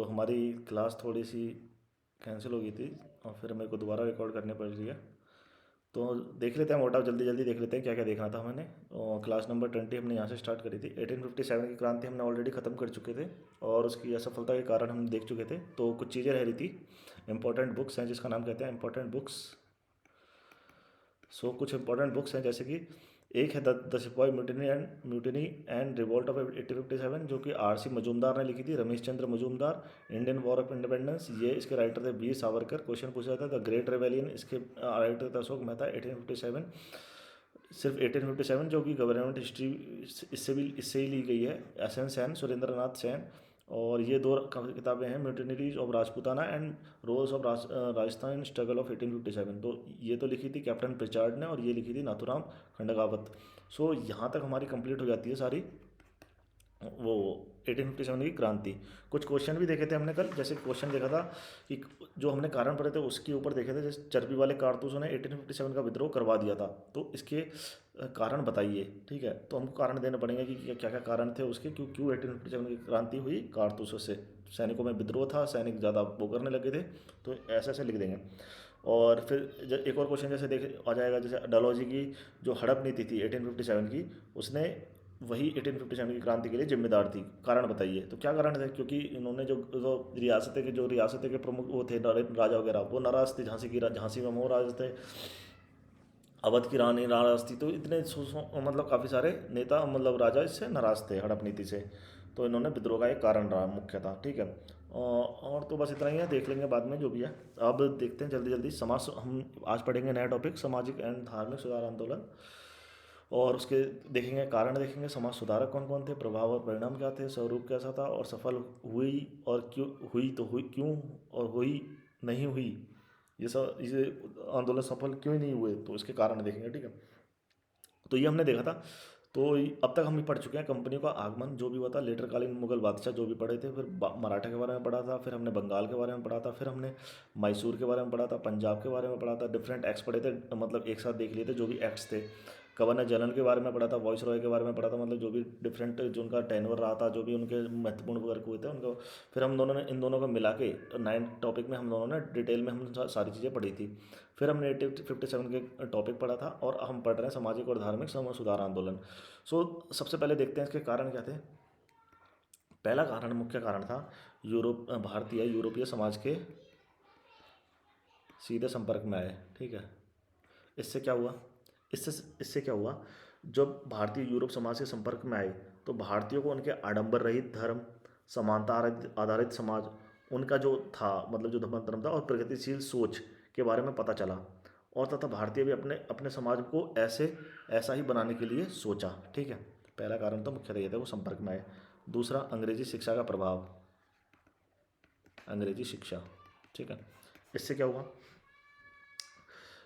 हमारी क्लास थोड़ी सी कैंसिल हो गई थी और फिर मेरे को दोबारा रिकॉर्ड करनी पड़ रही है। तो देख लेते हैं मोटा जल्दी जल्दी देख लेते हैं क्या क्या देखना था मैंने। और क्लास नंबर 20 हमने यहाँ से स्टार्ट करी थी। 1857 की क्रांति हमने ऑलरेडी ख़त्म कर चुके थे और उसकी असफलता के कारण हम देख चुके थे। तो कुछ चीज़ें रह रही थी, इंपॉर्टेंट बुक्स हैं जिसका नाम कहते हैं इंपॉर्टेंट बुक्स। कुछ इंपॉर्टेंट बुक्स हैं जैसे कि एक है द सिपाही म्यूटिनी एंड रिवोल्ट ऑफ 1857 जो कि आर सी मजूमदार ने लिखी थी, Ramesh Chandra Majumdar. Indian war of independence, ये इसके राइटर थे वीर सावरकर। क्वेश्चन पूछा था द ग्रेट रेवेलियन, इसके राइटर थे अशोक मेहता। 1857, सिर्फ 1857 जो कि गवर्नमेंट हिस्ट्री इससे ही ली गई है, एस एन सैन, सुरेंद्र नाथ सैन। और ये दो किताबें हैं, mutinies of Rajputana and roles of Rajasthan struggle of 1857। तो ये तो लिखी थी कैप्टन प्रिचार्ड ने और ये लिखी थी नाथुराम खंडगावत। यहाँ तक हमारी कंप्लीट हो जाती है सारी वो 1857 की क्रांति। कुछ क्वेश्चन भी देखे थे हमने कल, जैसे क्वेश्चन देखा था कि जो हमने कारण पढ़े थे उसके ऊपर देखे थे, जैसे चर्बी वाले कारतूसों ने 1857 का विद्रोह करवा दिया था, तो इसके कारण बताइए। ठीक है, तो हमको कारण देने पड़ेंगे कि क्या क्या कारण थे उसके, क्यों क्यों 1857 की क्रांति हुई कारतूसों से। सैनिकों में विद्रोह था, सैनिक ज़्यादा वो करने लगे थे, तो ऐसे ऐसे लिख देंगे। और फिर एक और क्वेश्चन जैसे देख आ जाएगा, जैसे डलहौजी की जो हड़प नीति थी 1857 की, उसने वही 1857 की क्रांति के लिए जिम्मेदार थी, कारण बताइए। तो क्या कारण थे, क्योंकि इन्होंने जो रियासतें के प्रमुख वो थे राजा वगैरह, वो नाराज थे। झांसी में महाराज थे, अवध की रानी नाराज थी। तो इतने मतलब काफ़ी सारे नेता मतलब राजा इससे नाराज थे हड़प नीति से। तो इन्होंने विद्रोह का एक कारण रहा मुख्य था। ठीक है, और तो बस इतना ही है, देख लेंगे बाद में जो भी है। अब देखते हैं जल्दी जल्दी समाज, हम आज पढ़ेंगे नया टॉपिक सामाजिक एंड धार्मिक सुधार आंदोलन। और उसके देखेंगे कारण, देखेंगे समाज सुधारक कौन कौन थे, प्रभाव और परिणाम क्या थे, स्वरूप कैसा था, और सफल हुई और क्यों हुई, तो हुई क्यों, और हुई नहीं हुई, ये आंदोलन सफल क्यों नहीं हुए, तो इसके कारण देखेंगे। ठीक है, तो ये हमने देखा था। तो अब तक हम भी पढ़ चुके हैं कंपनियों का आगमन जो भी हुआ था, लेटर कालीन मुगल बादशाह जो भी पढ़े थे, फिर मराठा के बारे में पढ़ा था, फिर हमने बंगाल के बारे में पढ़ा था, फिर हमने मैसूर के बारे में पढ़ा था, पंजाब के बारे में पढ़ा था। डिफरेंट एक्ट्स पढ़े थे, मतलब एक साथ देख लिए थे जो भी एक्ट्स थे। गवर्नर जनरल के बारे में पढ़ा था, वॉइस रॉय के बारे में पढ़ा था, मतलब जो भी डिफरेंट जो उनका टेनवर रहा था, जो भी उनके महत्वपूर्ण वर्क हुए थे उनको। फिर हम दोनों ने इन दोनों को मिला के 9 टॉपिक में हम दोनों ने डिटेल में हम सारी चीज़ें पढ़ी थी। फिर हमने 1857 के टॉपिक पढ़ा था और हम पढ़ रहे हैं सामाजिक और धार्मिक सुधार आंदोलन। सबसे पहले देखते हैं इसके कारण क्या थे। पहला कारण, मुख्य कारण था भारतीय यूरोपीय समाज के सीधे संपर्क में आए। ठीक है, इससे क्या हुआ, इससे इससे क्या हुआ, जब भारतीय यूरोप समाज के संपर्क में आए तो भारतीयों को उनके आडंबर रहित धर्म, समानता आधारित समाज, उनका जो था मतलब जो धर्म था, और प्रगतिशील सोच के बारे में पता चला। और तथा भारतीय भी अपने अपने समाज को ऐसा ही बनाने के लिए सोचा। ठीक है, पहला कारण तो मुख्यतः ये था, वो संपर्क में आए। दूसरा, अंग्रेजी शिक्षा का प्रभाव, अंग्रेजी शिक्षा। ठीक है, इससे क्या हुआ,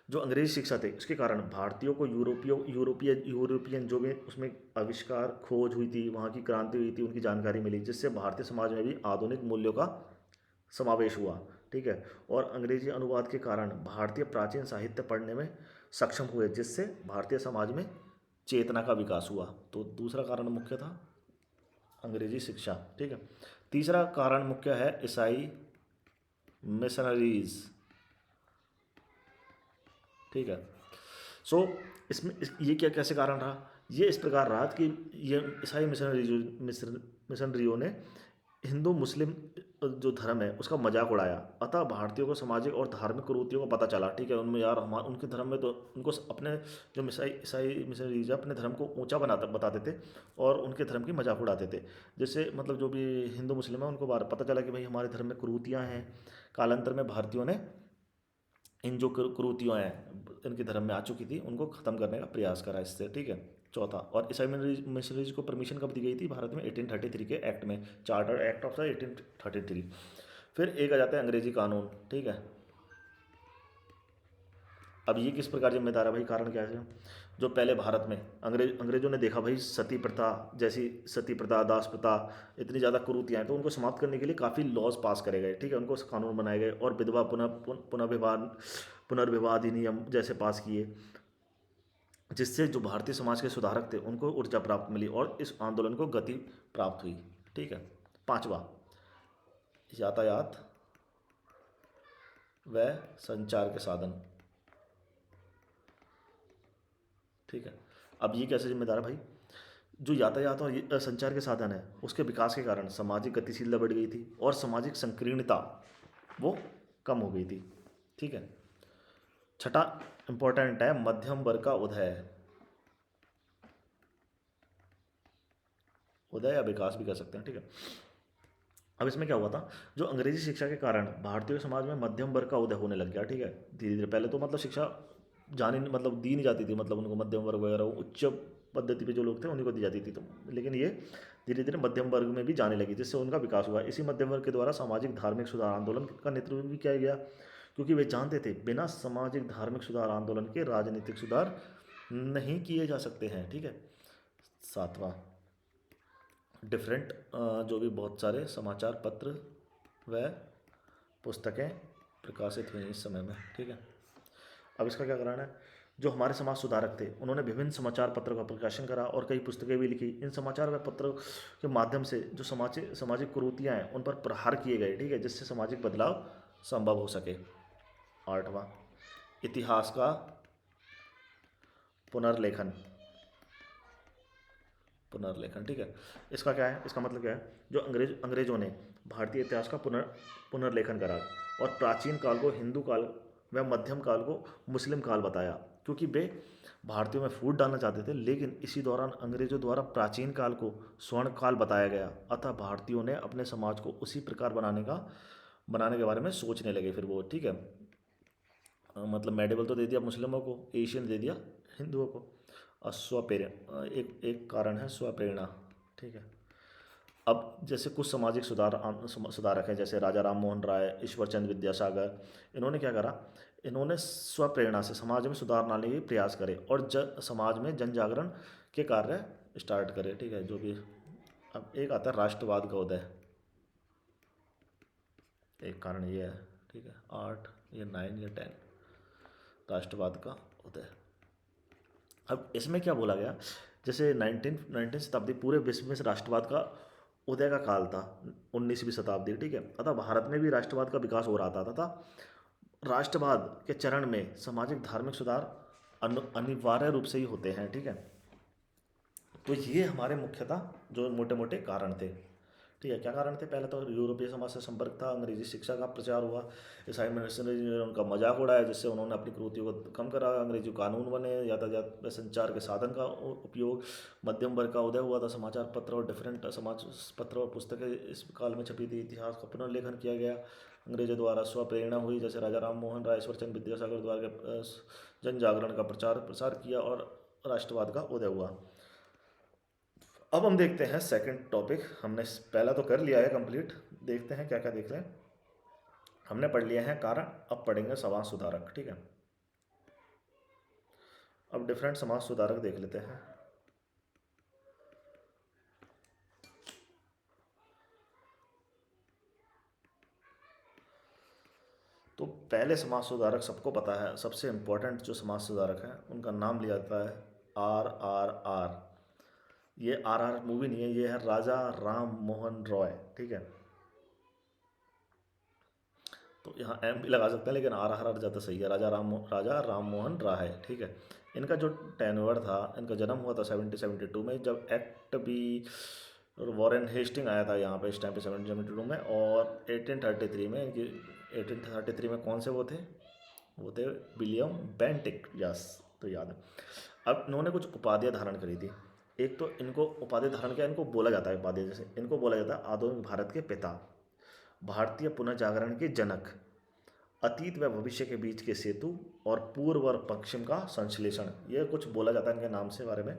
जो अंग्रेजी शिक्षा थे उसके कारण भारतीयों को यूरोपियन जो भी उसमें आविष्कार खोज हुई थी, वहाँ की क्रांति हुई थी, उनकी जानकारी मिली, जिससे भारतीय समाज में भी आधुनिक मूल्यों का समावेश हुआ। ठीक है, और अंग्रेजी अनुवाद के कारण भारतीय प्राचीन साहित्य पढ़ने में सक्षम हुए, जिससे भारतीय समाज में चेतना का विकास हुआ। तो दूसरा कारण मुख्य था अंग्रेजी शिक्षा। ठीक है, तीसरा कारण मुख्य है ईसाई मिशनरीज। ठीक है, सो ये क्या कैसे कारण रहा, ये इस प्रकार रहा कि ये ईसाई मिशनरियों ने हिंदू मुस्लिम जो धर्म है उसका मजाक उड़ाया। अतः भारतीयों को सामाजिक और धार्मिक कुरीतियों का पता चला। ठीक है, उनमें यार हम उनके धर्म में तो उनको अपने जो ईसाई मिशनरीज अपने धर्म को ऊंचा बताते थे और उनके धर्म की मजाक उड़ाते थे। जैसे मतलब जो भी हिंदू मुस्लिम है उनको पता चला कि भाई हमारे धर्म में कुरीतियाँ हैं। कालांतर में भारतीयों ने इन जो कुरीतियाँ हैं इनके धर्म में आ चुकी थी, उनको ख़त्म करने का प्रयास करा इससे। ठीक है, चौथा, और ईसाई मिशनरीज को परमिशन कब दी गई थी भारत में, 1833 के एक्ट में, चार्टर एक्ट ऑफ 1833। फिर एक आ जाता है अंग्रेजी कानून। ठीक है, अब ये किस प्रकार जिम्मेदार है भाई, कारण क्या है, जो पहले भारत में अंग्रेजों ने देखा भाई सती प्रथा, जैसी सती प्रथा, दास प्रथा, इतनी ज़्यादा कुरीतियाँ हैं, तो उनको समाप्त करने के लिए काफ़ी लॉज पास करे गए। ठीक है, उनको कानून बनाए गए और विधवा पुनर्विवाह अधिनियम जैसे पास किए, जिससे जो भारतीय समाज के सुधारक थे उनको ऊर्जा प्राप्त मिली और इस आंदोलन को गति प्राप्त हुई। ठीक है, पांचवा, यातायात व संचार के साधन। ठीक है, अब ये कैसे जिम्मेदार है भाई? जो यातायात और संचार के साधन है उसके विकास के कारण सामाजिक गतिशीलता बढ़ गई थी और सामाजिक संकीर्णता वो कम हो गई थी। ठीक है, छठा इंपॉर्टेंट है मध्यम वर्ग का उदय। उदय या विकास भी कह सकते हैं। ठीक है, अब इसमें क्या हुआ था, जो अंग्रेजी शिक्षा के कारण भारतीय समाज में मध्यम वर्ग का उदय होने लग गया। ठीक है, धीरे धीरे, पहले तो मतलब शिक्षा जानी मतलब दी नहीं जाती थी, मतलब उनको मध्यम वर्ग वगैरह उच्च पद्धति पे जो लोग थे उन्हीं को दी जाती थी, तो लेकिन ये धीरे धीरे मध्यम वर्ग में भी जाने लगी, जिससे उनका विकास हुआ। इसी मध्यम वर्ग के द्वारा सामाजिक धार्मिक सुधार आंदोलन का नेतृत्व भी किया गया, क्योंकि वे जानते थे बिना सामाजिक धार्मिक सुधार आंदोलन के राजनीतिक सुधार नहीं किए जा सकते हैं। ठीक है, सातवां, डिफरेंट जो भी बहुत सारे समाचार पत्र व पुस्तकें प्रकाशित हुई इस समय में। ठीक है, अब इसका क्या कारण है, जो हमारे समाज सुधारक थे उन्होंने विभिन्न समाचार पत्रों का प्रकाशन करा और कई पुस्तकें भी लिखी। इन समाचार व पत्रों के माध्यम से जो सामाजिक कुरीतियाँ हैं उन पर प्रहार किए गए। ठीक है, जिससे सामाजिक बदलाव संभव हो सके। आठवां, इतिहास का पुनर्लेखन। पुनर्लेखन, ठीक है, इसका क्या है, इसका मतलब क्या है, जो अंग्रेजों ने भारतीय इतिहास का पुनर्लेखन करा और प्राचीन काल को हिंदू काल व मध्यम काल को मुस्लिम काल बताया, क्योंकि वे भारतीयों में फूट डालना चाहते थे, लेकिन इसी दौरान अंग्रेजों द्वारा प्राचीन काल को स्वर्ण काल बताया गया। अतः भारतीयों ने अपने समाज को उसी प्रकार बनाने के बारे में सोचने लगे फिर वो। ठीक है, मतलब मेडिवल तो दे दिया मुस्लिमों को, एशियन दे दिया हिंदुओं को। और स्वप्रेरणा एक एक कारण है, स्वप्रेरणा। ठीक है, अब जैसे कुछ सामाजिक सुधारक हैं, जैसे राजा राम मोहन राय, ईश्वर चंद्र विद्यासागर, इन्होंने क्या करा, इन्होंने स्वप्रेरणा से समाज में सुधार लाने के प्रयास करे और समाज में जन जागरण के कार्य स्टार्ट करे। ठीक है, जो भी, अब एक आता है राष्ट्रवाद का उदय, एक कारण ये है। ठीक है, 8 या 9 या 10, राष्ट्रवाद का उदय। अब इसमें क्या बोला गया, जैसे 19वीं शताब्दी पूरे विश्व में से राष्ट्रवाद का उदय का काल था, 19वीं शताब्दी। ठीक है, अतः भारत में भी राष्ट्रवाद का विकास हो रहा था तथा राष्ट्रवाद के चरण में सामाजिक धार्मिक सुधार अनिवार्य रूप से ही होते हैं। ठीक है, तो ये हमारे मुख्यतः जो मोटे मोटे कारण थे। ठीक है, क्या कारण थे, पहले तो यूरोपीय समाज से संपर्क था, अंग्रेजी शिक्षा का प्रचार हुआ, ईसाई मिशनरी ने उनका मजाक उड़ाया, जिससे उन्होंने अपनी कुरीतियों को कम करा, अंग्रेजी कानून बने, यातायात व संचार के साधन का उपयोग, मध्यम वर्ग का उदय हुआ था, समाचार पत्र और डिफरेंट समाज पत्र और पुस्तकें इस काल में छपी थी, इतिहास का पुनर्लेखन किया गया, अंग्रेजों द्वारा स्वप्रेरणा हुई, जैसे राजा राम मोहन राय, ईश्वरचंद विद्यासागर द्वारा जन जागरण का प्रसार किया और राष्ट्रवाद का उदय हुआ। अब हम देखते हैं सेकंड टॉपिक, हमने पहला तो कर लिया है कंप्लीट, देखते हैं क्या क्या देख रहे हैं। हमने पढ़ लिया है कारण, अब पढ़ेंगे समाज सुधारक। ठीक है, अब डिफरेंट समाज सुधारक देख लेते हैं। तो पहले समाज सुधारक सबको पता है, सबसे इम्पोर्टेंट जो समाज सुधारक हैं उनका नाम लिया जाता है RRR। ये RR मूवी नहीं है, ये है राजा राम मोहन रॉय। ठीक है, तो यहाँ एम भी लगा सकते हैं, लेकिन RRR ज़्यादा सही है, राजा राम मोहन राय। ठीक है, इनका जो टेन्योर था, इनका जन्म हुआ था 1772 में, जब एक्ट भी वॉरेन हेस्टिंग आया था यहाँ पे इस टाइम पे 1772 में, और 1833 में इनकी, 1833 में कौन से वो थे विलियम बेंटिक, यस, तो याद है। अब इन्होंने कुछ उपाधियाँ धारण करी थी। एक तो इनको उपाधि धारण किया, इनको बोला जाता है उपाधि, जैसे इनको बोला जाता है आधुनिक भारत के पिता, भारतीय पुनर्जागरण के जनक, अतीत व भविष्य के बीच के सेतु और पूर्व और पश्चिम का संश्लेषण, ये कुछ बोला जाता है इनके नाम से बारे में।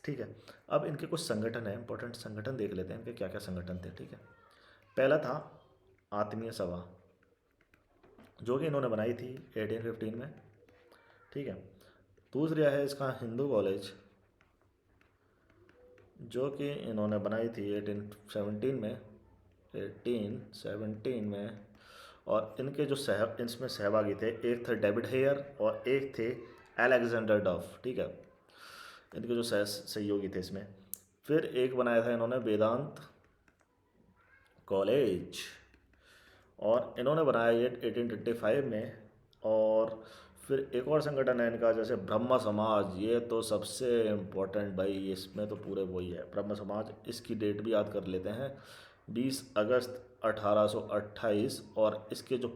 ठीक है, अब इनके कुछ संगठन हैं, इंपॉर्टेंट संगठन देख लेते हैं इनके क्या क्या संगठन थे। ठीक है, पहला था आत्मीय सभा, जो कि इन्होंने बनाई थी 1815 में। ठीक है, दूसरा है इसका हिंदू कॉलेज, जो कि इन्होंने बनाई थी 1817 में, और इनके जो इसमें सहभागी थे, एक थे डेविड हेयर और एक थे अलेक्जेंडर डफ। ठीक है, इनके जो सहयोगी थे इसमें। फिर एक बनाया था इन्होंने वेदांत कॉलेज, और इन्होंने बनाया ये 1825 में। और फिर एक और संगठन है इनका, जैसे ब्रह्म समाज, ये तो सबसे इम्पोर्टेंट भाई, इसमें तो पूरे वही है ब्रह्म समाज। इसकी डेट भी याद कर लेते हैं, 20 अगस्त 1828। और इसके जो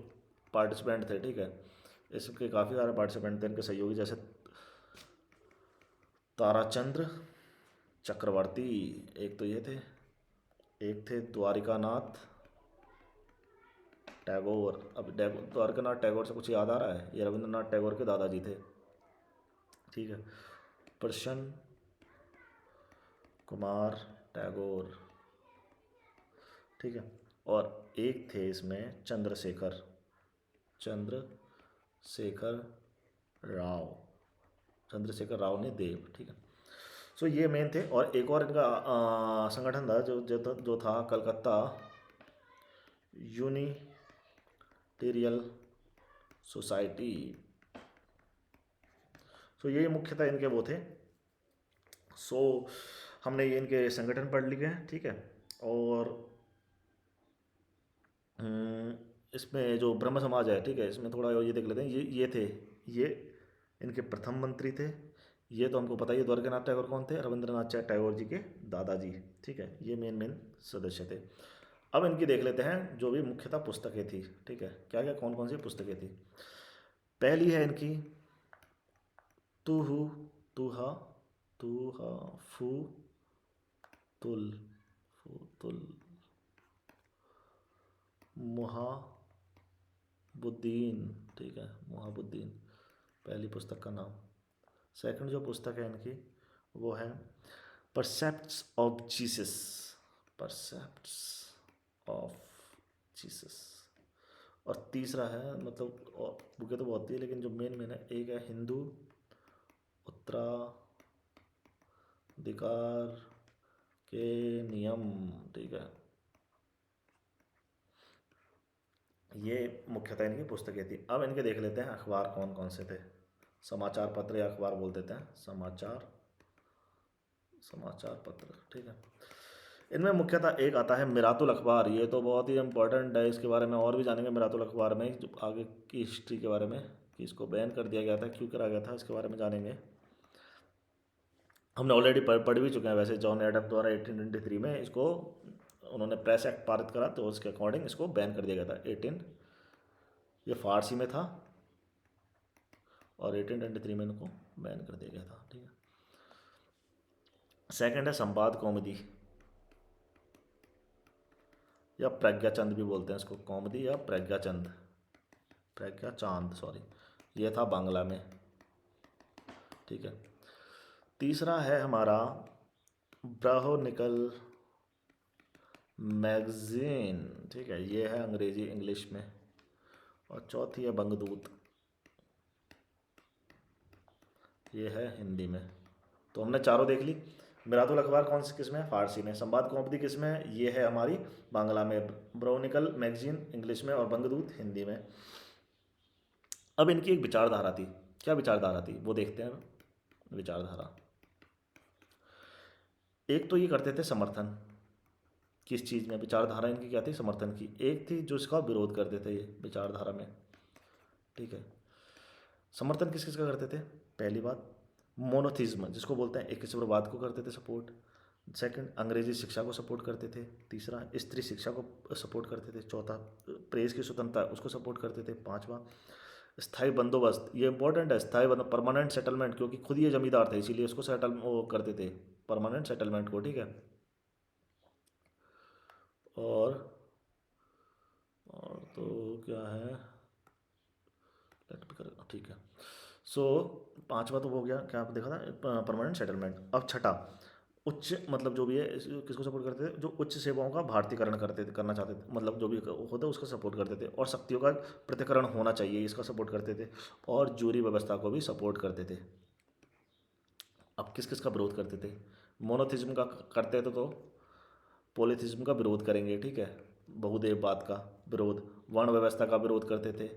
पार्टिसिपेंट थे, ठीक है, इसके काफ़ी सारे पार्टिसिपेंट थे इनके सहयोगी, जैसे ताराचंद्र चक्रवर्ती, एक तो ये थे, एक थे द्वारिकानाथ टैगोर। अब द्वारकानाथ टैगोर से कुछ याद आ रहा है? ये रविंद्रनाथ टैगोर के दादाजी थे, ठीक है। प्रसन्न कुमार टैगोर, ठीक है। और एक थे इसमें चंद्रशेखर राव, चंद्रशेखर राव ने देव, ठीक है। सो ये मेन थे। और एक और इनका संगठन था जो था कलकत्ता यूनिटेरियल सोसाइटी। सो ये मुख्यतः इनके वो थे। सो हमने ये इनके संगठन पढ़ लिए हैं, ठीक है। और इसमें जो ब्रह्म समाज है, ठीक है, इसमें थोड़ा ये देख लेते हैं। ये थे, ये इनके प्रथम मंत्री थे। ये तो हमको पता ही है, द्वारकानाथ टैगोर कौन थे? रविंद्रनाथ टैगोर जी के दादाजी, ठीक है। ये मेन मेन सदस्य थे। अब इनकी देख लेते हैं जो भी मुख्यतः पुस्तकें थी, ठीक है, क्या क्या कौन कौन सी पुस्तकें थी। पहली है इनकी तुहु तुहा तुहा फू तुल फुतुल मुहाबुद्दीन, ठीक है, मुहाबुद्दीन पहली पुस्तक का नाम। सेकंड जो पुस्तक है इनकी वो है परसेप्ट्स ऑफ जीसस, परसेप्ट्स ऑफ जीसस। और तीसरा है, मतलब बुकें तो बहुत ही है, लेकिन जो मेन मेन है, एक है हिंदू उत्तराधिकार के नियम, ठीक है। ये मुख्यतः इनकी पुस्तकें थी। अब इनके देख लेते हैं अखबार कौन कौन से थे। समाचार पत्र या अखबार बोल देते हैं, समाचार पत्र, ठीक है। इनमें मुख्यतः एक आता है मिरातुल अखबार। ये तो बहुत ही इंपॉर्टेंट है, इसके बारे में और भी जानेंगे मिरातुल अखबार में, जो आगे की हिस्ट्री के बारे में, कि इसको बैन कर दिया गया था, क्यों करा गया था, इसके बारे में जानेंगे। हमने ऑलरेडी पढ़ भी चुके हैं वैसे। जॉन एडम द्वारा 1823 में इसको उन्होंने प्रेस एक्ट पारित करा, तो उसके अकॉर्डिंग इसको बैन कर दिया गया था। ये फारसी में था और 1823 में इनको बैन कर दिया गया था, ठीक है। सेकंड है संवाद कौमुदी, या प्रज्ञा चंद भी बोलते हैं इसको, कौमुदी या प्रज्ञा चांद, सॉरी। ये था बांग्ला में, ठीक है। तीसरा है हमारा ब्राहोनिकल मैगजीन, ठीक है, ये है अंग्रेजी इंग्लिश में। और चौथी है बंगदूत, ये है हिंदी में। तो हमने चारों देख ली। मिरातुल अखबार कौन सी किस में है? फारसी में। संवाद कौमुदी किस में है? ये है हमारी बांग्ला में। ब्राउनिकल मैगजीन इंग्लिश में और बंगदूत हिंदी में। अब इनकी एक विचारधारा थी। क्या विचारधारा थी वो देखते हैं। विचारधारा, एक तो ये करते थे समर्थन, किस चीज़ में? विचारधारा इनकी क्या थी? समर्थन की। एक थी जो इसका विरोध करते थे ये विचारधारा में, ठीक है। समर्थन किस किस का करते थे? पहली बात मोनोथिज्म, जिसको बोलते हैं एक ईश्वरवाद को करते थे सपोर्ट। सेकंड, अंग्रेजी शिक्षा को सपोर्ट करते थे। तीसरा, स्त्री शिक्षा को सपोर्ट करते थे। चौथा, प्रेस की स्वतंत्रता, उसको सपोर्ट करते थे। पांचवा, स्थायी बंदोबस्त, ये इंपॉर्टेंट है, स्थायी परमानेंट सेटलमेंट, क्योंकि खुद ये जमींदार थे इसीलिए उसको सेटल वो करते थे, परमानेंट सेटलमेंट को, ठीक है। और तो क्या है, लेट भी करेगा, ठीक है। सो पांचवा तो हो गया, क्या आप देखा था, परमानेंट सेटलमेंट। अब छठा, उच्च, मतलब जो भी है किसको सपोर्ट करते थे? जो उच्च सेवाओं का भारतीयकरण करना चाहते थे, मतलब जो भी होता है उसका सपोर्ट करते थे। और शक्तियों का पृथक्करण होना चाहिए, इसका सपोर्ट करते थे। और जूरी व्यवस्था को भी सपोर्ट करते थे। अब किस किस का विरोध करते थे? मोनोथिज्म का करते थे तो पॉलीथिज्म का विरोध करेंगे, ठीक है, बहुदेववाद का विरोध। वर्ण व्यवस्था का विरोध करते थे।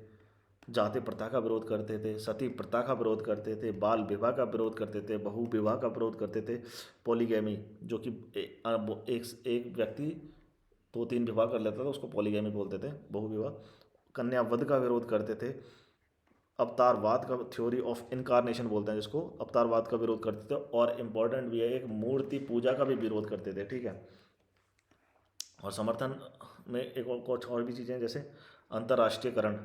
जाति प्रथा का विरोध करते थे। सती प्रथा का विरोध करते थे। बाल विवाह का विरोध करते थे। बहु विवाह का विरोध करते थे। पॉलीगैमी, जो कि एक व्यक्ति दो तीन विवाह कर लेता था, उसको पॉलीगैमी बोलते थे, बहुविवाह। कन्यावध का विरोध करते थे। अवतारवाद का, थ्योरी ऑफ इनकारनेशन बोलते हैं जिसको, अवतारवाद का विरोध करते थे। और इम्पोर्टेंट भी है, एक मूर्ति पूजा का भी विरोध करते थे, ठीक है। और समर्थन में एक और कुछ और भी चीज़ें, जैसे अंतर्राष्ट्रीयकरण,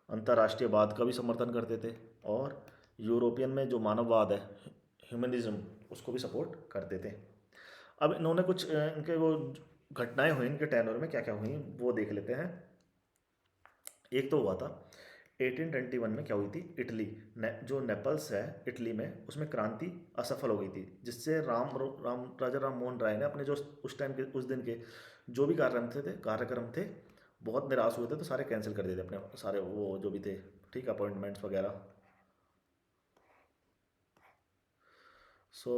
अंतर्राष्ट्रीयवाद का भी समर्थन करते थे। और यूरोपियन में जो मानववाद है, ह्यूमनिज्म, उसको भी सपोर्ट करते थे। अब इन्होंने कुछ इनके वो घटनाएं हुई इनके टेनोर में, क्या क्या हुई वो देख लेते हैं। एक तो हुआ था 1821 में, क्या हुई थी, इटली जो नेपल्स है इटली में, उसमें क्रांति असफल हो गई थी, जिससे राजा राम मोहन राय ने अपने जो उस टाइम के, उस दिन के जो भी कार्यक्रम थे बहुत निराश हुए थे, तो सारे कैंसिल कर दिए थे अपने सारे वो जो भी थे, ठीक, अपॉइंटमेंट्स वगैरह। सो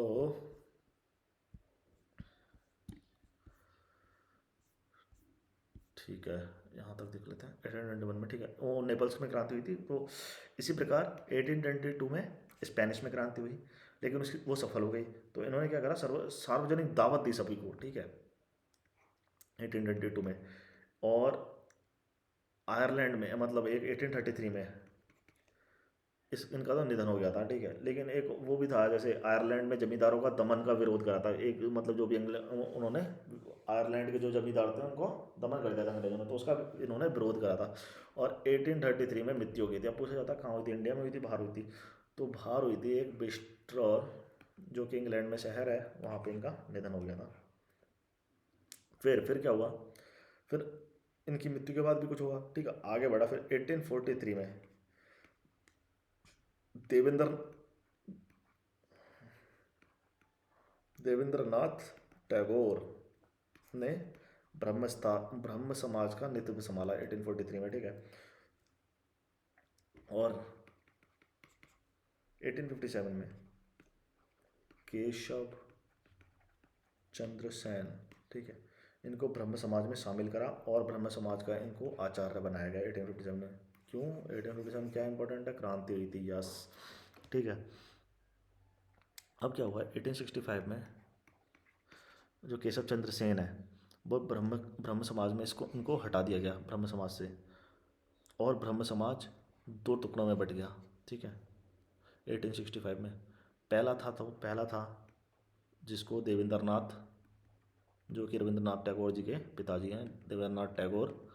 ठीक है, यहाँ तक देख लेते हैं 1821 में, ठीक है, वो नेपल्स में क्रांति हुई थी। तो इसी प्रकार 1822 में स्पेनिश में क्रांति हुई, लेकिन उसकी वो सफल हो गई। तो इन्होंने क्या करा, सार्वजनिक दावत दी सभी को, ठीक है, 1822 में। और आयरलैंड में, मतलब एक 1833 में इस इनका तो निधन हो गया था, ठीक है। लेकिन एक वो भी था, जैसे आयरलैंड में जमींदारों का दमन का विरोध करा था एक, मतलब जो भी उन्होंने आयरलैंड के जो जमींदार थे उनको दमन कर दिया था अंग्रेजों ने, तो उसका इन्होंने विरोध करा था। और 1833 में मृत्यु हो गई थी। अब पूछा जाता कहाँ हुई थी, इंडिया में हुई थी, बाहर हुई थी? तो बाहर हुई थी, एक बिस्टर जो कि इंग्लैंड में शहर है, वहाँ पे इनका निधन हो गया था। फिर क्या हुआ, फिर इनकी मृत्यु के बाद भी कुछ हुआ, ठीक है, आगे बढ़ा। फिर 1843 में देवेंद्र देवेंद्रनाथ टैगोर ने ब्रह्म समाज का नेतृत्व संभाला 1843 में, ठीक है। और 1857 में केशव चंद्र सेन, ठीक है, इनको ब्रह्म समाज में शामिल करा और ब्रह्म समाज का इनको आचार्य बनाया गया 1857 में। क्यों 1857 क्या इंपॉर्टेंट है, क्रांति हुई थी, यस, ठीक है। अब क्या हुआ 1865 में, जो केशव चंद्र सेन है वो ब्रह्म ब्रह्म समाज में इसको उनको हटा दिया गया ब्रह्म समाज से, और ब्रह्म समाज दो टुकड़ों में बट गया, ठीक है, 1865 में। पहला था जिसको देवेंद्रनाथ, जो कि रविंद्रनाथ टैगोर जी के पिताजी हैं, देवेंद्रनाथ टैगोर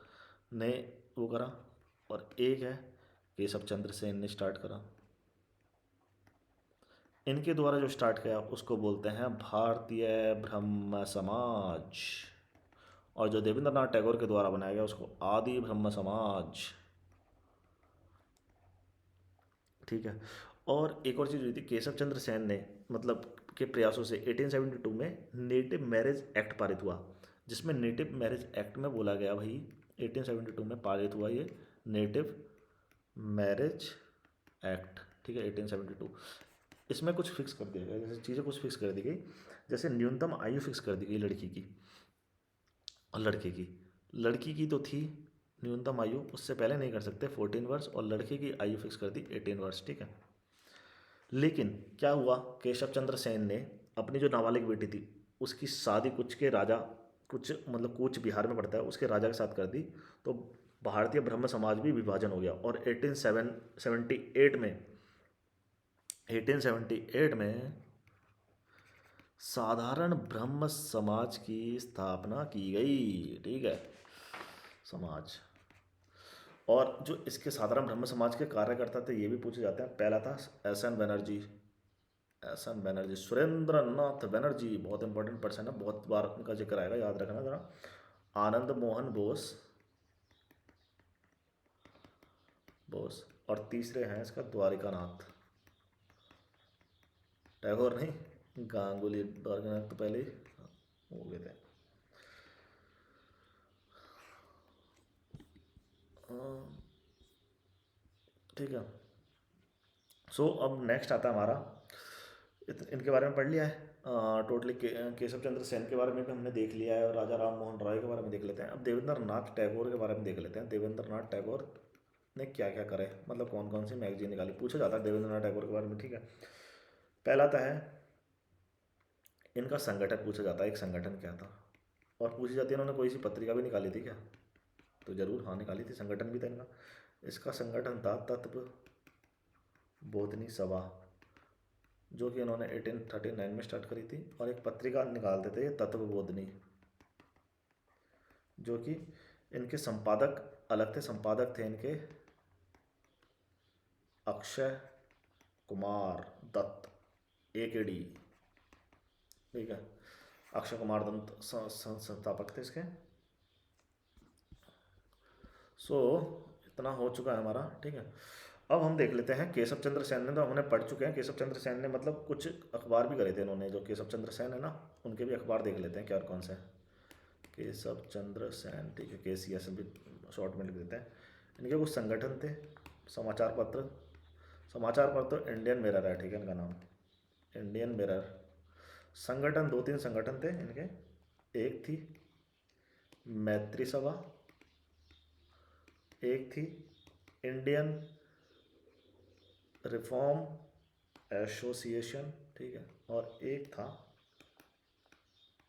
ने वो करा। और एक है केशव चंद्र सेन ने स्टार्ट करा। इनके द्वारा जो स्टार्ट किया उसको बोलते हैं भारतीय ब्रह्म समाज, और जो देवेंद्रनाथ टैगोर के द्वारा बनाया गया उसको आदि ब्रह्म समाज, ठीक है। और एक और चीज़ हुई थी, केशव चंद्र सेन ने, मतलब के प्रयासों से 1872 में नेटिव मैरिज एक्ट पारित हुआ, जिसमें नेटिव मैरिज एक्ट में बोला गया भाई, 1872 में पारित हुआ ये नेटिव मैरिज एक्ट, ठीक है, 1872। इसमें कुछ फिक्स कर दिया गया, जैसे चीज़ें कुछ फिक्स कर दी गई, जैसे न्यूनतम आयु फिक्स कर दी गई लड़की की और लड़की की तो थी न्यूनतम आयु, उससे पहले नहीं कर सकते 14 वर्ष, और लड़के की आयु फिक्स कर दी 18 वर्ष, ठीक है। लेकिन क्या हुआ, केशव चंद्र सेन ने अपनी जो नाबालिग बेटी थी उसकी शादी कुछ के राजा, कुछ मतलब कूच बिहार में पड़ता है, उसके राजा के साथ कर दी। तो भारतीय ब्रह्म समाज भी विभाजन हो गया। और 1878 में साधारण ब्रह्म समाज की स्थापना की गई, ठीक है, समाज। और जो इसके साधारण ब्रह्म समाज के कार्यकर्ता थे ये भी पूछे जाते हैं। पहला था एस एन बनर्जी, सुरेंद्र नाथ बनर्जी, बहुत इंपॉर्टेंट पर्सन है, बहुत बार उनका जिक्र आएगा, याद रखना जरा। आनंद मोहन बोस, और तीसरे हैं इसका द्वारिकानाथ टैगोर, नहीं गांगुली, द्वारिकानाथ तो पहले ही हो गए थे। ठीक है। सो अब नेक्स्ट आता है हमारा, इनके बारे में पढ़ लिया है टोटली, केशव चंद्र सेन के बारे में भी हमने देख लिया है, और राजा राम मोहन रॉय के बारे में देख लेते हैं। अब देवेंद्र नाथ टैगोर के बारे में देख लेते हैं। देवेंद्र नाथ टैगोर ने क्या क्या करे, मतलब कौन कौन सी मैगजीन निकाली, पूछा जाता है देवेंद्र नाथ टैगोर के बारे में, ठीक है। पहला था है इनका संगठन, पूछा जाता है एक संगठन क्या था, और पूछी जाती है इन्होंने कोई सी पत्रिका भी निकाली थी क्या, तो जरूर हाँ निकाली थी, संगठन भी था इनका। इसका संगठन था तत्व बोधनी सभा, जो कि इन्होंने 1839 में स्टार्ट करी थी। और एक पत्रिका निकालते थे ये तत्व बोधनी, जो कि इनके संपादक अलग थे, संपादक थे इनके अक्षय कुमार दत्त, AKD, ठीक है। अक्षय कुमार दत्त संस्थापक थे इसके। सो इतना हो चुका है हमारा, ठीक है। अब हम देख लेते हैं केशव चंद्र सेन ने, तो हमने पढ़ चुके हैं केशव चंद्र सेन ने, मतलब कुछ अखबार भी करे थे इन्होंने, जो केशव चंद्र सेन है ना, उनके भी अखबार देख लेते हैं क्या और कौन से हैं। केशव चंद्र सेन, ठीक है, KCS भी शॉर्ट में लिख देते हैं। इनके कुछ संगठन थे, समाचार पत्र, समाचार पत्र इंडियन मिरर है, ठीक है, इनका नाम इंडियन मिरर। संगठन 2-3 संगठन थे इनके, एक थी मैत्री सभा, एक थी इंडियन रिफॉर्म एसोसिएशन, ठीक है, और एक था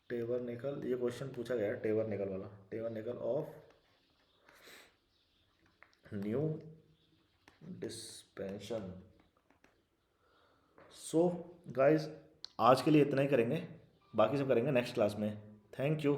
टेबरनेकल, ये क्वेश्चन पूछा गया है टेबरनेकल वाला, tabernacle of new dispensation. So guys आज के लिए इतना ही करेंगे, बाकी सब करेंगे नेक्स्ट क्लास में। Thank you.